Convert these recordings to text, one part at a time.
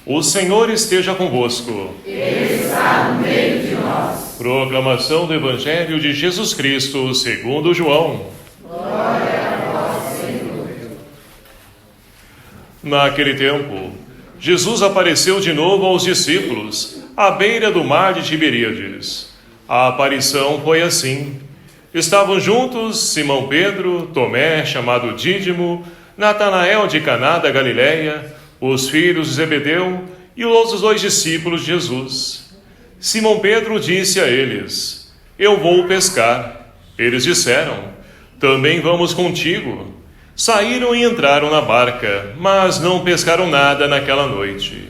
O Senhor esteja convosco. Ele está no meio de nós. Proclamação do Evangelho de Jesus Cristo segundo João. Glória a vós, Senhor. Naquele tempo, Jesus apareceu de novo aos discípulos, à beira do mar de Tiberíades. A aparição foi assim. Estavam juntos Simão Pedro, Tomé, chamado Dídimo, Natanael de Caná da Galileia, os filhos de Zebedeu e os outros 2 discípulos de Jesus. Simão Pedro disse a eles: Eu vou pescar. Eles disseram: Também vamos contigo. Saíram e entraram na barca, mas não pescaram nada naquela noite.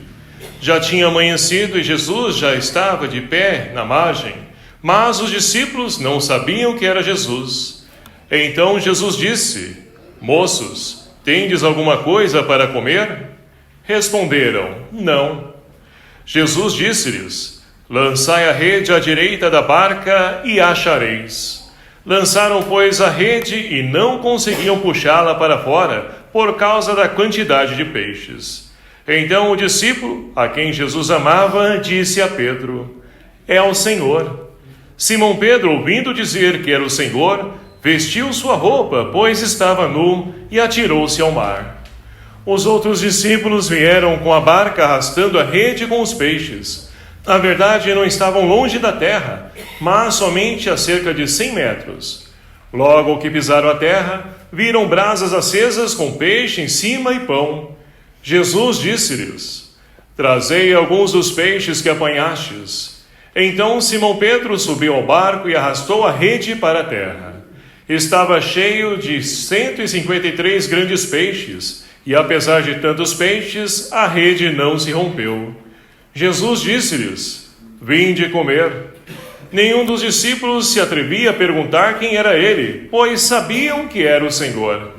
Já tinha amanhecido e Jesus já estava de pé na margem, mas os discípulos não sabiam que era Jesus. Então Jesus disse: Moços, tendes alguma coisa para comer? Responderam: Não. Jesus disse-lhes: Lançai a rede à direita da barca e achareis. Lançaram, pois, a rede e não conseguiam puxá-la para fora por causa da quantidade de peixes. Então o discípulo, a quem Jesus amava, disse a Pedro: É o Senhor. Simão Pedro, ouvindo dizer que era o Senhor, vestiu sua roupa, pois estava nu, e atirou-se ao mar. Os outros discípulos vieram com a barca arrastando a rede com os peixes. Na verdade, não estavam longe da terra, mas somente a cerca de 100 metros. Logo que pisaram a terra, viram brasas acesas com peixe em cima e pão. Jesus disse-lhes: Trazei alguns dos peixes que apanhastes. Então Simão Pedro subiu ao barco e arrastou a rede para a terra. Estava cheio de 153 grandes peixes, e apesar de tantos peixes, a rede não se rompeu. Jesus disse-lhes: Vinde comer. Nenhum dos discípulos se atrevia a perguntar quem era ele, pois sabiam que era o Senhor.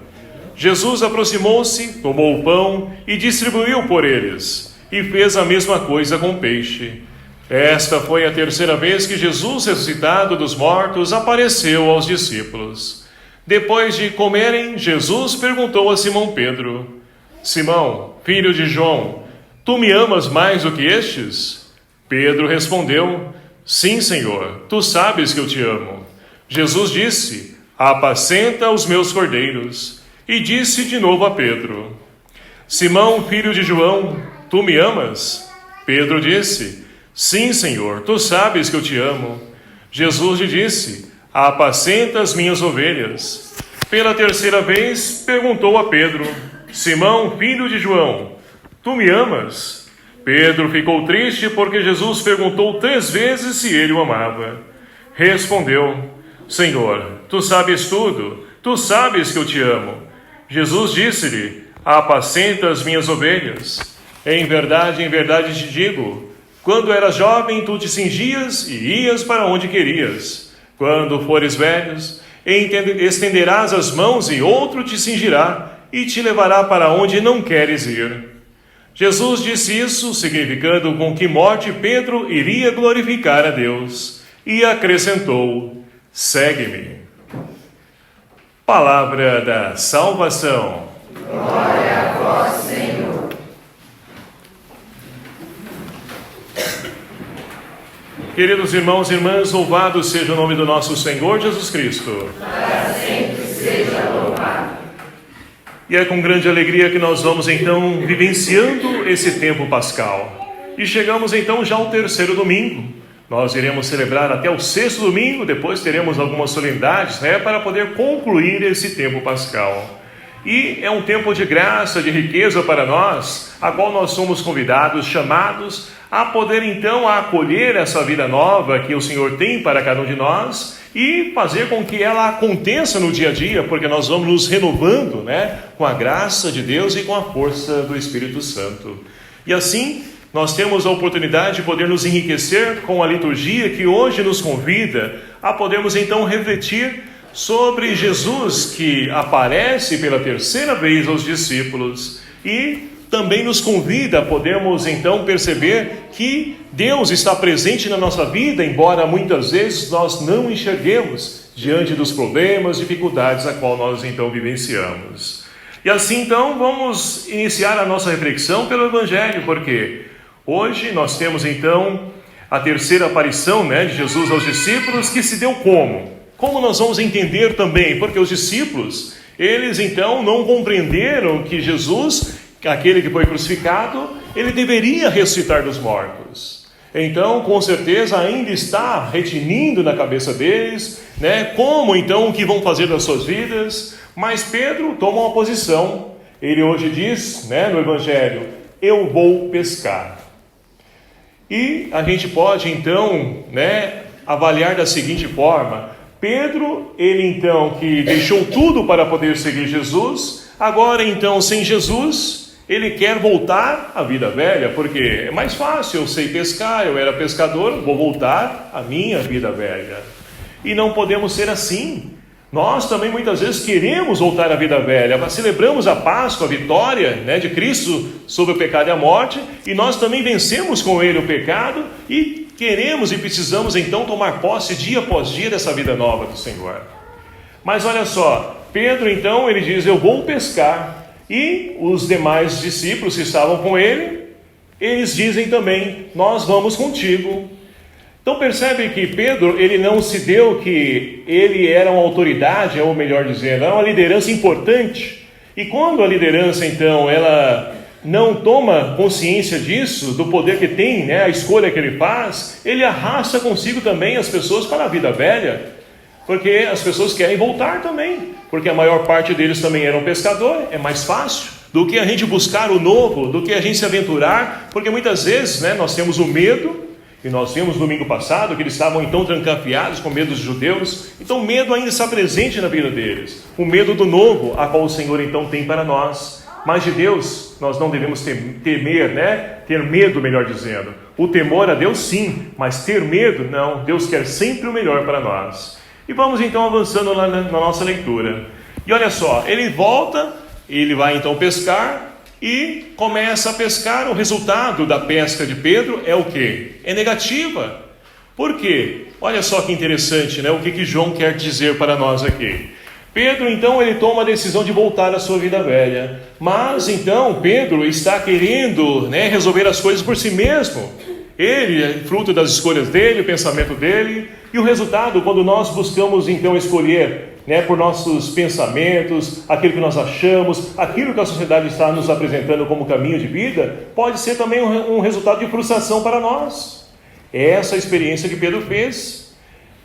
Jesus aproximou-se, tomou o pão e distribuiu por eles, e fez a mesma coisa com o peixe. Esta foi a 3ª vez que Jesus, ressuscitado dos mortos, apareceu aos discípulos. Depois de comerem, Jesus perguntou a Simão Pedro: Simão, filho de João, tu me amas mais do que estes? Pedro respondeu: Sim, Senhor, tu sabes que eu te amo. Jesus disse: Apacenta os meus cordeiros. E disse de novo a Pedro: Simão, filho de João, tu me amas? Pedro disse: Sim, Senhor, tu sabes que eu te amo. Jesus lhe disse: Apacenta as minhas ovelhas. Pela 3ª vez perguntou a Pedro: Simão, filho de João, tu me amas? Pedro ficou triste porque Jesus perguntou 3 vezes se ele o amava. Respondeu: Senhor, tu sabes tudo, tu sabes que eu te amo. Jesus disse-lhe: Apacenta as minhas ovelhas. Em verdade te digo, quando eras jovem, tu te cingias e ias para onde querias. Quando fores velhos, estenderás as mãos e outro te cingirá e te levará para onde não queres ir. Jesus disse isso, significando com que morte Pedro iria glorificar a Deus. E acrescentou: Segue-me. Palavra da salvação. Glória a vós, Senhor. Queridos irmãos e irmãs, louvado seja o nome do nosso Senhor Jesus Cristo. Para sempre seja louvado. E é com grande alegria que nós vamos então vivenciando esse tempo pascal. E chegamos então já ao 3º domingo. Nós iremos celebrar até o 6º domingo, depois teremos algumas solenidades, para poder concluir esse tempo pascal. E é um tempo de graça, de riqueza para nós, a qual nós somos convidados, chamados a poder então acolher essa vida nova que o Senhor tem para cada um de nós e fazer com que ela aconteça no dia a dia, porque nós vamos nos renovando, com a graça de Deus e com a força do Espírito Santo. E assim, nós temos a oportunidade de poder nos enriquecer com a liturgia que hoje nos convida a podermos então refletir sobre Jesus, que aparece pela 3ª vez aos discípulos e também nos convida a podermos então perceber que Deus está presente na nossa vida, embora muitas vezes nós não enxerguemos diante dos problemas, dificuldades a qual nós então vivenciamos. E assim então vamos iniciar a nossa reflexão pelo Evangelho, porque Hoje nós temos então a terceira aparição, né, de Jesus aos discípulos, que se deu como? Como nós vamos entender também? Porque os discípulos, eles então não compreenderam que Jesus, aquele que foi crucificado, ele deveria ressuscitar dos mortos. Então, com certeza, ainda está retinindo na cabeça deles, né, como então o que vão fazer das suas vidas. Mas Pedro toma uma posição. Ele hoje diz, né, no Evangelho, eu vou pescar. E a gente pode então, né, avaliar da seguinte forma: Pedro, ele então que deixou tudo para poder seguir Jesus, agora então sem Jesus, ele quer voltar à vida velha, porque é mais fácil, eu sei pescar, eu era pescador, vou voltar à minha vida velha. E não podemos ser assim. Nós também muitas vezes queremos voltar à vida velha. Celebramos a Páscoa, a vitória, né, de Cristo sobre o pecado e a morte, e nós também vencemos com Ele o pecado, e queremos e precisamos então tomar posse dia após dia dessa vida nova do Senhor. Mas olha só, Pedro então ele diz, eu vou pescar, e os demais discípulos que estavam com ele, eles dizem também, nós vamos contigo. Então percebe que Pedro, ele não se deu que ele era uma autoridade, ou melhor dizendo, era uma liderança importante. E quando a liderança então, ela não toma consciência disso, do poder que tem, né, a escolha que ele faz, ele arrasta consigo também as pessoas para a vida velha, porque as pessoas querem voltar também, porque a maior parte deles também eram pescadores, é mais fácil do que a gente buscar o novo, do que a gente se aventurar, porque muitas vezes, né, nós temos o medo. E nós vimos domingo passado que eles estavam então trancafiados com medo dos judeus. Então o medo ainda está presente na vida deles. O medo do novo, a qual o Senhor então tem para nós. Mas de Deus nós não devemos temer, né? Ter medo, melhor dizendo. O temor a Deus sim, mas ter medo não. Deus quer sempre o melhor para nós. E vamos então avançando na nossa leitura. E olha só, ele volta, ele vai então pescar. E começa a pescar. O resultado da pesca de Pedro é o quê? É negativa. Por quê? Olha só que interessante, né? O que João quer dizer para nós aqui. Pedro, então, ele toma a decisão de voltar à sua vida velha. Mas, então, Pedro está querendo, né, resolver as coisas por si mesmo. Ele é fruto das escolhas dele, o pensamento dele. E o resultado, quando nós buscamos, então, escolher, né, por nossos pensamentos, aquilo que nós achamos, aquilo que a sociedade está nos apresentando como caminho de vida, pode ser também um resultado de frustração para nós. É essa a experiência que Pedro fez.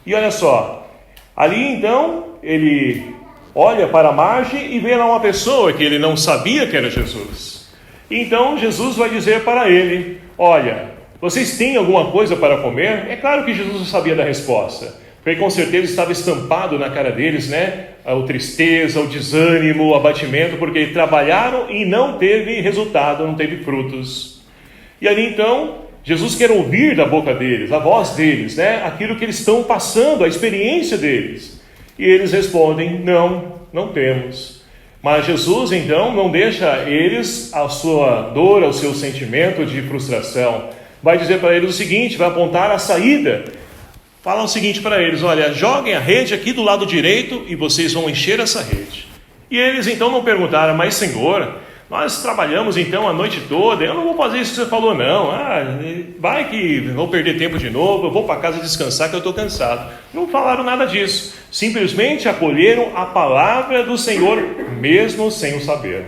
E olha só, ali então, ele olha para a margem e vê lá uma pessoa que ele não sabia que era Jesus. Então Jesus vai dizer para ele, olha, vocês têm alguma coisa para comer? É claro que Jesus não sabia da resposta. Porque com certeza estava estampado na cara deles, né? A tristeza, o desânimo, o abatimento, porque trabalharam e não teve resultado, não teve frutos. E ali então, Jesus quer ouvir da boca deles, a voz deles, né? Aquilo que eles estão passando, a experiência deles. E eles respondem, não temos. Mas Jesus então não deixa eles a sua dor, ao seu sentimento de frustração. Vai dizer para eles o seguinte, vai apontar a saída. Fala o seguinte para eles, olha, joguem a rede aqui do lado direito e vocês vão encher essa rede. E eles então não perguntaram, mas Senhor, nós trabalhamos então a noite toda, eu não vou fazer isso que você falou não, vai que vou perder tempo de novo, eu vou para casa descansar que eu estou cansado. Não falaram nada disso, simplesmente acolheram a palavra do Senhor, mesmo sem o saber.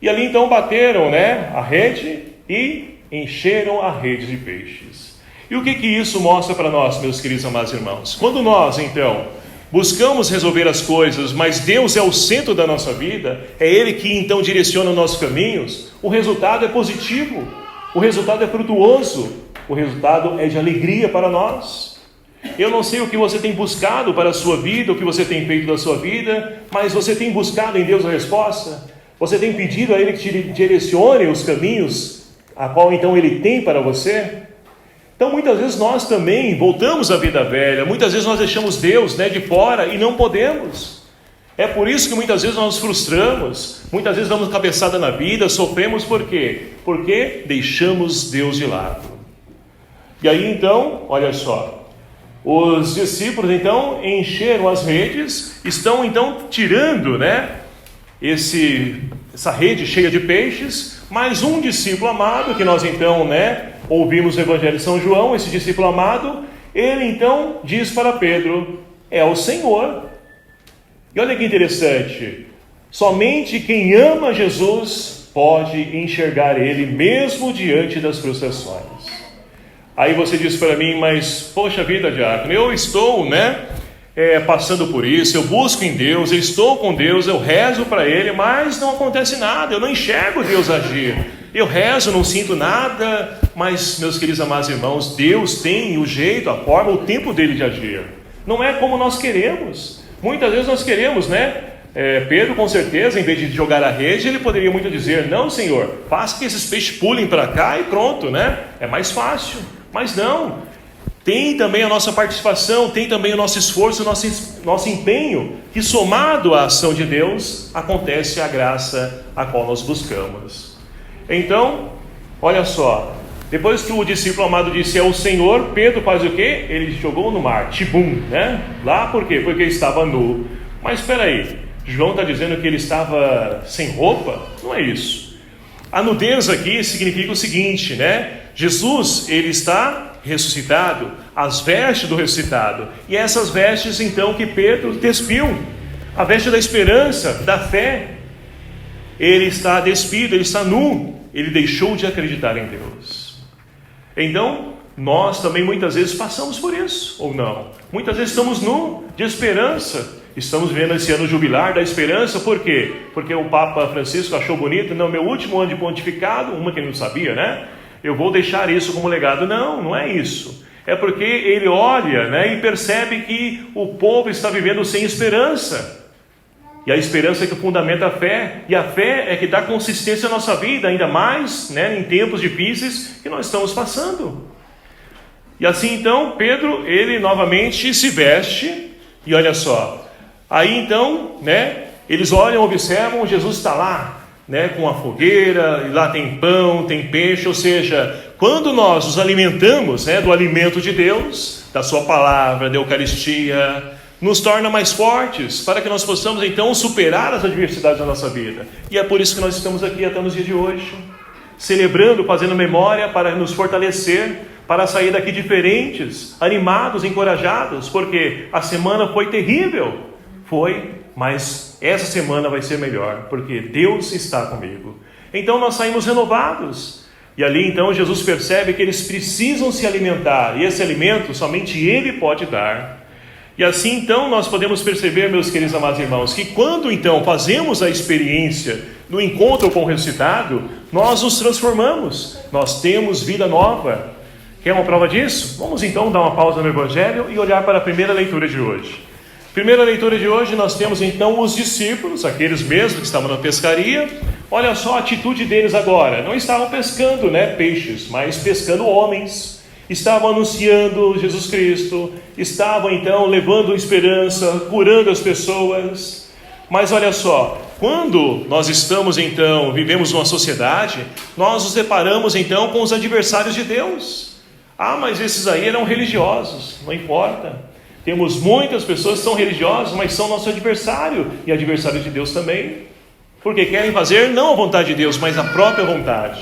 E ali então bateram, né, a rede e encheram a rede de peixes. E o que isso mostra para nós, meus queridos amados irmãos? Quando nós, então, buscamos resolver as coisas, mas Deus é o centro da nossa vida, é Ele que, então, direciona os nossos caminhos, o resultado é positivo, o resultado é frutuoso, o resultado é de alegria para nós. Eu não sei o que você tem buscado para a sua vida, o que você tem feito da sua vida, mas você tem buscado em Deus a resposta? Você tem pedido a Ele que te direcione os caminhos, a qual, então, Ele tem para você? Então muitas vezes nós também voltamos à vida velha, muitas vezes nós deixamos Deus, né, de fora e não podemos. É por isso que muitas vezes nós nos frustramos, muitas vezes damos cabeçada na vida, sofremos por quê? Porque deixamos Deus de lado. E aí então, olha só, os discípulos então encheram as redes, estão então tirando, né, essa rede cheia de peixes, Mas um discípulo amado, que nós então, ouvimos o Evangelho de São João, esse discípulo amado, ele então diz para Pedro: é o Senhor. E olha que interessante, somente quem ama Jesus pode enxergar Ele mesmo diante das frustrações. Aí você diz para mim: mas poxa vida, diácono, eu estou passando por isso, eu busco em Deus, eu estou com Deus, eu rezo para Ele, mas não acontece nada, eu não enxergo Deus agir. Eu rezo, não sinto nada, mas, meus queridos amados irmãos, Deus tem o jeito, a forma, o tempo dele de agir. Não é como nós queremos. Muitas vezes nós queremos, Pedro, com certeza, em vez de jogar a rede, ele poderia muito dizer: não, Senhor, faça que esses peixes pulem para cá e pronto, é mais fácil. Mas não. Tem também a nossa participação, tem também o nosso esforço, o nosso empenho, que somado à ação de Deus, acontece a graça a qual nós buscamos. Então, olha só, depois que o discípulo amado disse: é o Senhor, Pedro faz o quê? Ele jogou no mar, tibum, Lá por quê? Porque estava nu. Mas espera aí, João está dizendo que ele estava sem roupa? Não é isso. A nudez aqui significa o seguinte, Jesus, ele está ressuscitado, as vestes do ressuscitado, e essas vestes então que Pedro despiu, a veste da esperança, da fé. Ele está despido, ele está nu, ele deixou de acreditar em Deus. Então, nós também muitas vezes passamos por isso, ou não? Muitas vezes estamos nu, de esperança. Estamos vendo esse ano jubilar da esperança, por quê? Porque o Papa Francisco achou bonito, meu último ano de pontificado, uma que ele não sabia, eu vou deixar isso como legado. Não, não é isso. É porque ele olha, e percebe que o povo está vivendo sem esperança. E a esperança é que fundamenta a fé, e a fé é que dá consistência à nossa vida, ainda mais, em tempos difíceis que nós estamos passando. E assim então, Pedro, ele novamente se veste, e olha só, aí então, eles olham, observam, Jesus está lá, com a fogueira, e lá tem pão, tem peixe, ou seja, quando nós nos alimentamos, do alimento de Deus, da sua palavra, da Eucaristia, nos torna mais fortes, para que nós possamos então superar as adversidades da nossa vida. E é por isso que nós estamos aqui até nos dias de hoje, celebrando, fazendo memória para nos fortalecer, para sair daqui diferentes, animados, encorajados, porque a semana foi terrível, mas essa semana vai ser melhor, porque Deus está comigo. Então nós saímos renovados, e ali então Jesus percebe que eles precisam se alimentar, e esse alimento somente Ele pode dar. E assim então nós podemos perceber, meus queridos amados irmãos, que quando então fazemos a experiência do encontro com o ressuscitado, nós nos transformamos, nós temos vida nova. Quer uma prova disso? Vamos então dar uma pausa no Evangelho e olhar para a primeira leitura de hoje. Primeira leitura de hoje nós temos então os discípulos, aqueles mesmos que estavam na pescaria. Olha só a atitude deles agora, não estavam pescando peixes, mas pescando homens. Estavam anunciando Jesus Cristo, estavam então levando esperança, curando as pessoas. Mas olha só, quando nós estamos então, vivemos uma sociedade, nós nos deparamos então com os adversários de Deus. Mas esses aí eram religiosos, não importa. Temos muitas pessoas que são religiosas, mas são nosso adversário, e adversário de Deus também, porque querem fazer não a vontade de Deus, mas a própria vontade.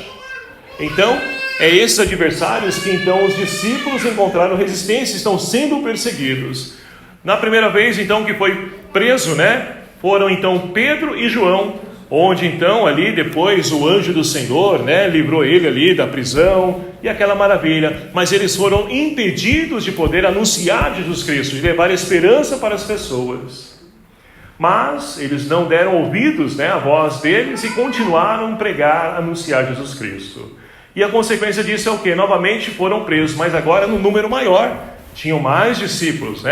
Então, é esses adversários que então os discípulos encontraram resistência, estão sendo perseguidos. Na primeira vez então que foi preso, foram então Pedro e João, onde então ali depois o anjo do Senhor, livrou ele ali da prisão, e aquela maravilha. Mas eles foram impedidos de poder anunciar Jesus Cristo, de levar esperança para as pessoas. Mas eles não deram ouvidos, à voz deles, e continuaram a pregar, anunciar Jesus Cristo. E a consequência disso é o quê? Novamente foram presos, mas agora num número maior. Tinham mais discípulos,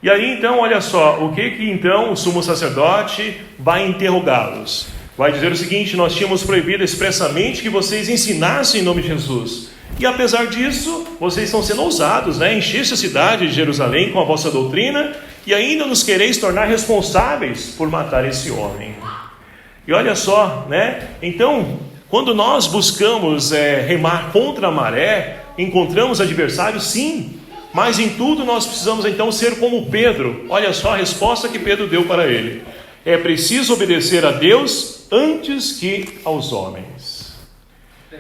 E aí então, olha só, o que então o sumo sacerdote vai interrogá-los? Vai dizer o seguinte: nós tínhamos proibido expressamente que vocês ensinassem em nome de Jesus. E apesar disso, vocês estão sendo ousados, encheste a cidade de Jerusalém com a vossa doutrina, e ainda nos quereis tornar responsáveis por matar esse homem. E olha só, Então, quando nós buscamos remar contra a maré, encontramos adversários, sim, mas em tudo nós precisamos então ser como Pedro. Olha só a resposta que Pedro deu para ele: é preciso obedecer a Deus antes que aos homens.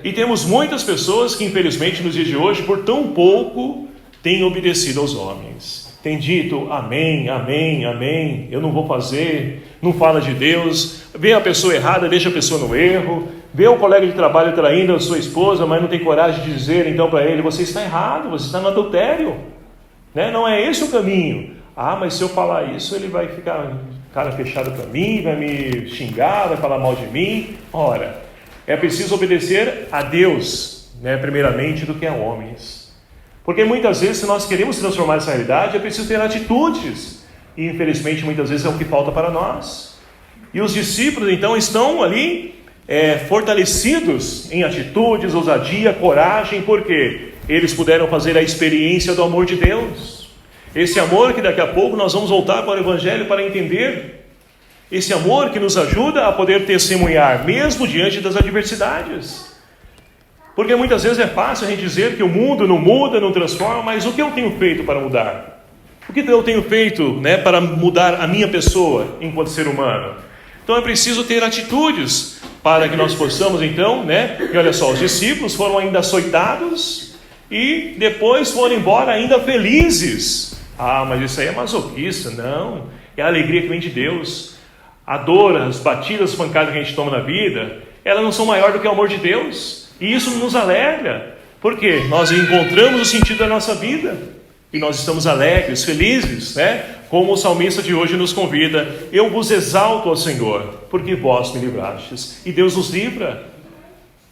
E temos muitas pessoas que, infelizmente, nos dias de hoje, por tão pouco, têm obedecido aos homens. Tem dito, amém, amém, amém, eu não vou fazer, não fala de Deus, vê a pessoa errada, deixa a pessoa no erro, vê o colega de trabalho traindo a sua esposa, mas não tem coragem de dizer então para ele, você está errado, você está no adultério, né? Não é esse o caminho. Ah, mas se eu falar isso, ele vai ficar cara fechada para mim, vai me xingar, vai falar mal de mim. Ora, é preciso obedecer a Deus, né, primeiramente, do que a homens. Porque muitas vezes, se nós queremos transformar essa realidade, é preciso ter atitudes. E infelizmente, muitas vezes é o que falta para nós. E os discípulos, então, estão ali fortalecidos em atitudes, ousadia, coragem, porque eles puderam fazer a experiência do amor de Deus. Esse amor que daqui a pouco nós vamos voltar para o Evangelho para entender. Esse amor que nos ajuda a poder testemunhar, mesmo diante das adversidades. Porque muitas vezes é fácil a gente dizer que o mundo não muda, não transforma, mas o que eu tenho feito para mudar? O que eu tenho feito, né, para mudar a minha pessoa enquanto ser humano? Então é preciso ter atitudes para que nós possamos então, né? E olha só, os discípulos foram ainda açoitados e depois foram embora ainda felizes. Ah, mas isso aí é masoquista. Não, é a alegria que vem de Deus. A dor, as batidas, as pancadas que a gente toma na vida, elas não são maiores do que o amor de Deus. E isso nos alegra, porque nós encontramos o sentido da nossa vida, e nós estamos alegres, felizes, né? Como o salmista de hoje nos convida, eu vos exalto ao Senhor, porque vós me livrastes, e Deus nos livra.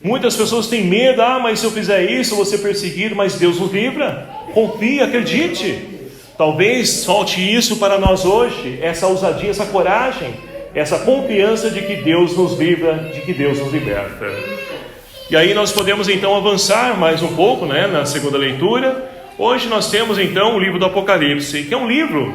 Muitas pessoas têm medo, mas se eu fizer isso, eu vou ser perseguido, mas Deus nos livra. Confie, acredite. Talvez falte isso para nós hoje, essa ousadia, essa coragem, essa confiança de que Deus nos livra, de que Deus nos liberta. E aí nós podemos então avançar mais um pouco, né, na segunda leitura. Hoje nós temos então o livro do Apocalipse, que é um livro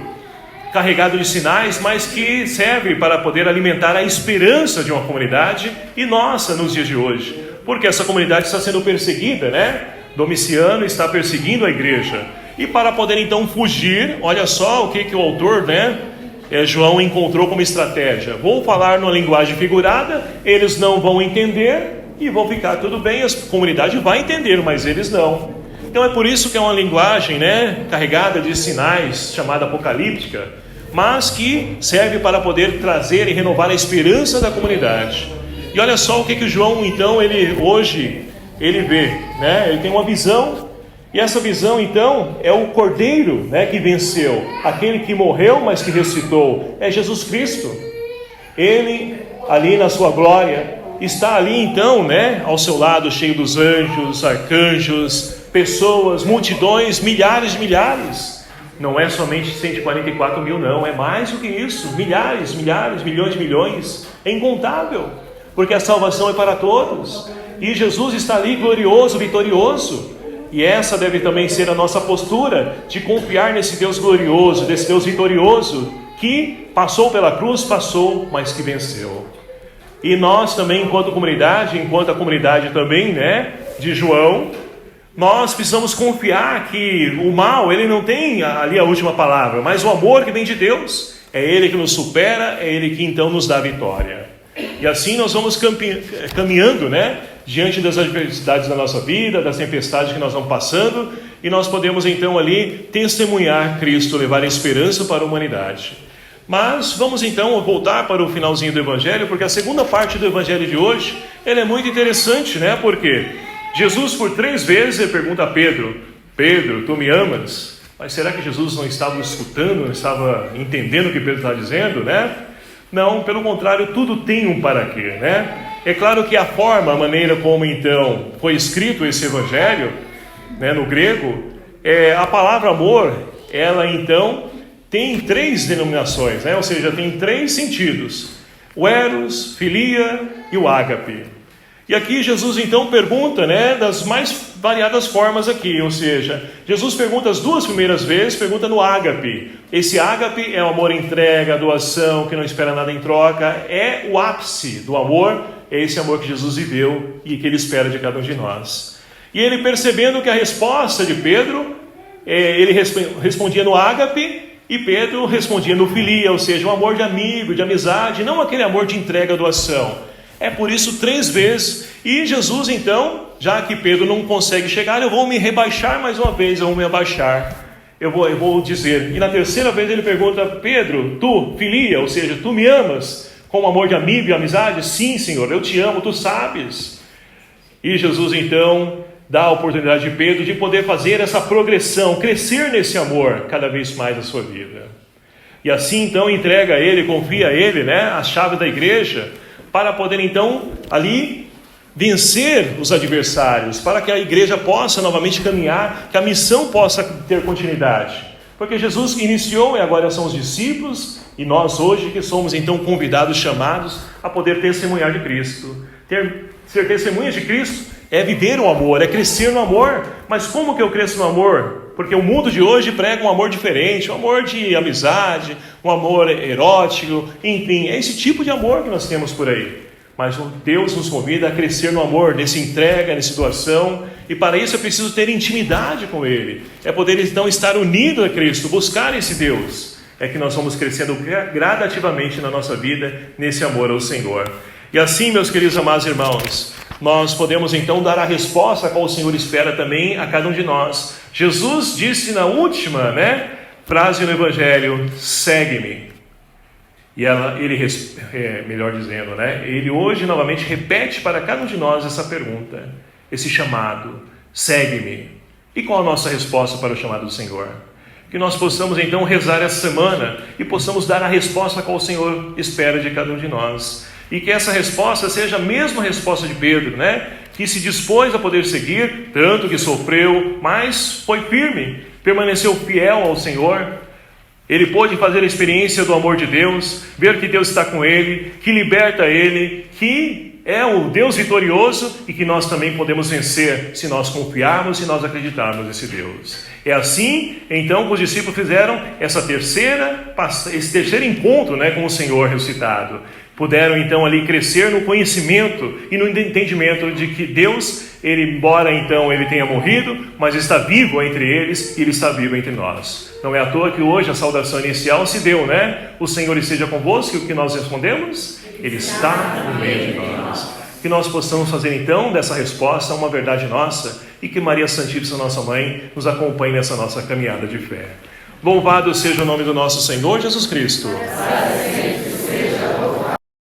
carregado de sinais, mas que serve para poder alimentar a esperança de uma comunidade e nossa nos dias de hoje. Porque essa comunidade está sendo perseguida, né? Domiciano está perseguindo a igreja. E para poder então fugir, olha só o que o autor, né, João encontrou como estratégia. Vou falar numa linguagem figurada, eles não vão entender e vão ficar tudo bem, a comunidade vai entender, mas eles não. Então é por isso que é uma linguagem, né, carregada de sinais, chamada apocalíptica, mas que serve para poder trazer e renovar a esperança da comunidade. E olha só o que João, então, hoje vê, né? Ele tem uma visão, e essa visão, então, é o Cordeiro, né, que venceu, aquele que morreu, mas que ressuscitou, é Jesus Cristo. Ele, ali na sua glória, está ali então, né, ao seu lado, cheio dos anjos, arcanjos, pessoas, multidões, milhares de milhares. Não é somente 144 mil, não, é mais do que isso, milhares, milhões de milhões, é incontável, porque a salvação é para todos, e Jesus está ali glorioso, vitorioso, e essa deve também ser a nossa postura, de confiar nesse Deus glorioso, desse Deus vitorioso, que passou pela cruz, mas que venceu. E nós também, enquanto a comunidade também, né, de João, nós precisamos confiar que o mal, ele não tem ali a última palavra, mas o amor que vem de Deus, é Ele que nos supera, é Ele que então nos dá a vitória. E assim nós vamos caminhando, né, diante das adversidades da nossa vida, das tempestades que nós vamos passando, e nós podemos então ali testemunhar Cristo, levar a esperança para a humanidade. Mas vamos então voltar para o finalzinho do Evangelho, porque a segunda parte do Evangelho de hoje, ela é muito interessante, né? Porque Jesus por 3 vezes ele pergunta a Pedro, Pedro, tu me amas? Mas será que Jesus não estava escutando, não estava entendendo o que Pedro está dizendo, né? Não, pelo contrário, tudo tem um para quê, né? É claro que a maneira como então foi escrito esse Evangelho, né, no grego, a palavra amor, ela então tem 3 denominações, né? Ou seja, tem 3 sentidos: o eros, filia e o ágape. E aqui Jesus então pergunta, né, das mais variadas formas aqui, ou seja, Jesus pergunta as 2 primeiras vezes, pergunta no ágape. Esse ágape é o amor entrega, doação, que não espera nada em troca, é o ápice do amor, é esse amor que Jesus viveu e que Ele espera de cada um de nós. E ele, percebendo que a resposta de Pedro, ele respondia no ágape, e Pedro respondia no filia, ou seja, um amor de amigo, de amizade, não aquele amor de entrega, doação. É por isso 3 vezes. E Jesus então, já que Pedro não consegue chegar, eu vou me rebaixar mais uma vez, eu vou me abaixar. Eu vou dizer. E na 3ª vez ele pergunta: Pedro, tu, filia, ou seja, tu me amas com amor de amigo e amizade? Sim, Senhor, eu te amo, tu sabes. E Jesus então dá a oportunidade de Pedro de poder fazer essa progressão, crescer nesse amor cada vez mais na sua vida. E assim então entrega a ele, confia a ele, a chave da igreja, para poder então ali vencer os adversários, para que a igreja possa novamente caminhar, que a missão possa ter continuidade. Porque Jesus iniciou e agora são os discípulos, e nós hoje que somos então convidados, chamados a poder testemunhar de Cristo. Ser testemunhas de Cristo é viver o amor, é crescer no amor. Mas como que eu cresço no amor? Porque o mundo de hoje prega um amor diferente, um amor de amizade, um amor erótico, enfim, é esse tipo de amor que nós temos por aí. Mas Deus nos convida a crescer no amor, nessa entrega, nessa doação, e para isso é preciso ter intimidade com Ele, é poder então estar unido a Cristo, buscar esse Deus, é que nós vamos crescendo gradativamente na nossa vida, nesse amor ao Senhor. E assim, meus queridos amados irmãos, nós podemos então dar a resposta a qual o Senhor espera também a cada um de nós. Jesus disse na última frase no Evangelho: segue-me. E ele hoje novamente repete para cada um de nós essa pergunta, esse chamado: segue-me. E qual a nossa resposta para o chamado do Senhor? Que nós possamos então rezar essa semana e possamos dar a resposta a qual o Senhor espera de cada um de nós. E que essa resposta seja a mesma resposta de Pedro, que se dispôs a poder seguir, tanto que sofreu, mas foi firme, permaneceu fiel ao Senhor. Ele pôde fazer a experiência do amor de Deus, ver que Deus está com ele, que liberta ele, que é o Deus vitorioso e que nós também podemos vencer se nós confiarmos e nós acreditarmos nesse Deus. É assim, então, que os discípulos fizeram esse terceiro encontro com o Senhor ressuscitado. Puderam então ali crescer no conhecimento e no entendimento de que Deus, embora então ele tenha morrido, mas está vivo entre eles e ele está vivo entre nós. Não é à toa que hoje a saudação inicial se deu, O Senhor esteja convosco, e o que nós respondemos? Ele está no meio de nós. Que nós possamos fazer então dessa resposta uma verdade nossa e que Maria Santíssima, nossa Mãe, nos acompanhe nessa nossa caminhada de fé. Louvado seja o nome do nosso Senhor Jesus Cristo.